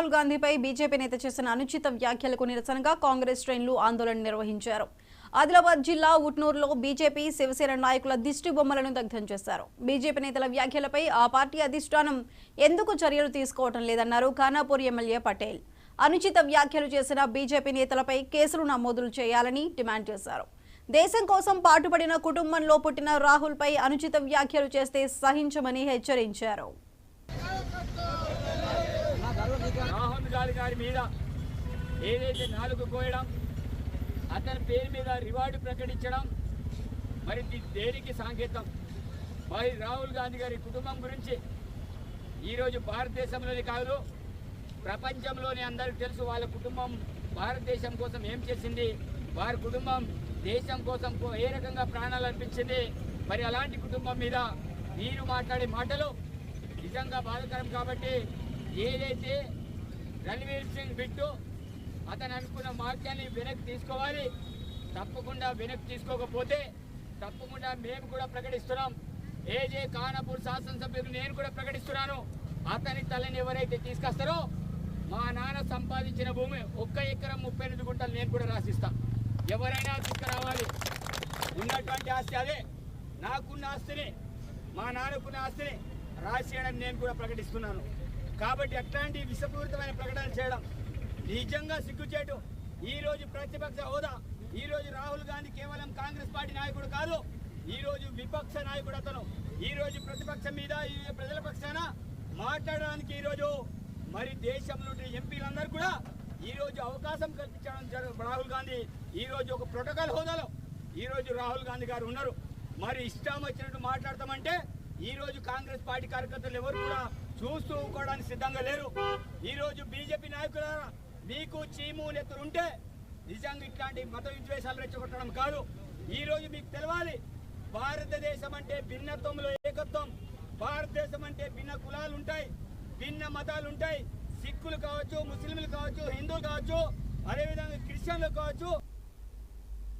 Rahul గాంధీపై BJP నేత చేసిన అనుచిత వ్యాఖ్యలకు నిరసనగా కాంగ్రెస్ శ్రేణులు ఆందోళన నిర్వహించారు. ఆదిలాబాద్ జిల్లా ఉట్నూరులో బీజేపీ శివసేన నాయకుల దిష్టి బొమ్మలను దగ్ధం చేశారు. బీజేపీ నేతల వ్యాఖ్యలపై ఆ పార్టీ అధిష్టానం ఎందుకు చర్యలు తీసుకోవడం లేదన్నారు ఖానాపూర్ ఎమ్మెల్యే పటేల్. అనుచిత వ్యాఖ్యలు చేసిన బీజేపీ నేతలపై కేసులు నమోదు చేయాలని డిమాండ్ చేశారు. దేశం కోసం పాటుపడిన కుటుంబంలో పుట్టిన రాహుల్పై అనుచిత వ్యాఖ్యలు చేస్తే సహించమని హెచ్చరించారు. రాహుల్ గాంధీ గారి మీద ఏదైతే నాలుగు కోయడం, అతని పేరు మీద రివార్డు ప్రకటించడం, మరి దేనికి సంకేతం? మరి రాహుల్ గాంధీ గారి కుటుంబం గురించి ఈరోజు భారతదేశంలోనే కాదు, ప్రపంచంలోనే అందరికీ తెలుసు. వాళ్ళ కుటుంబం భారతదేశం కోసం ఏం చేసింది, వారి కుటుంబం దేశం కోసం ఏ రకంగా ప్రాణాలు అర్పించింది. మరి అలాంటి కుటుంబం మీద మీరు మాట్లాడే మాటలు నిజంగా బాధాకరం. కాబట్టి ఏదైతే రణవీర్ సింగ్ బిట్టు అతను అనుకున్న వాక్యాన్ని వెనక్కి తీసుకోవాలి. తప్పకుండా వెనక్కి తీసుకోకపోతే తప్పకుండా మేము కూడా ప్రకటిస్తున్నాం. ఏజే ఖానాపూర్ శాసనసభ్యులు నేను కూడా ప్రకటిస్తున్నాను. అతని తలని ఎవరైతే తీసుకొస్తారో మా నాన్న సంపాదించిన భూమి 1 ఎకరం 38 గుంటలు నేను కూడా రాసిస్తా. ఎవరైనా తీసుకురావాలి. ఉన్నటువంటి ఆస్తి అదే, నాకున్న ఆస్తిని, మా నాన్నకున్న ఆస్తిని రాసేయడం నేను కూడా ప్రకటిస్తున్నాను. కాబట్టి అట్లాంటి విషపూరితమైన ప్రకటన చేయడం నిజంగా సిగ్గుచేటు. ఈరోజు ప్రతిపక్ష హోదా, ఈరోజు రాహుల్ గాంధీ కేవలం కాంగ్రెస్ పార్టీ నాయకుడు కాదు, ఈరోజు విపక్ష నాయకుడు అతను. ఈరోజు ప్రతిపక్షం మీద ప్రజల పక్షాన మాట్లాడడానికి ఈరోజు మరి దేశంలో ఎంపీలందరూ కూడా ఈరోజు అవకాశం కల్పించడం రాహుల్ గాంధీ ఈరోజు ఒక ప్రోటోకాల్ హోదాలో ఈరోజు రాహుల్ గాంధీ గారు ఉన్నారు. మరి ఇష్టం వచ్చినట్టు మాట్లాడతామంటే ఈరోజు కాంగ్రెస్ పార్టీ కార్యకర్తలు ఎవరు కూడా చూస్తూ ఊకోవడానికి సిద్ధంగా లేరు. ఈరోజు బీజేపీ నాయకులారా, మీకు చీము నెత్తురు ఉంటే నిజంగా ఇట్లాంటి మత విద్వేషాలు రెచ్చగొట్టడం కాదు. ఈరోజు మీకు తెలవాలి, భారతదేశం అంటే భిన్నత్వంలో ఏకత్వం. భారతదేశం అంటే భిన్న కులాలు ఉంటాయి, భిన్న మతాలు ఉంటాయి. సిక్కులు కావచ్చు, ముస్లింలు కావచ్చు, హిందువులు కావచ్చు, అదేవిధంగా క్రిస్టియన్లు కావచ్చు.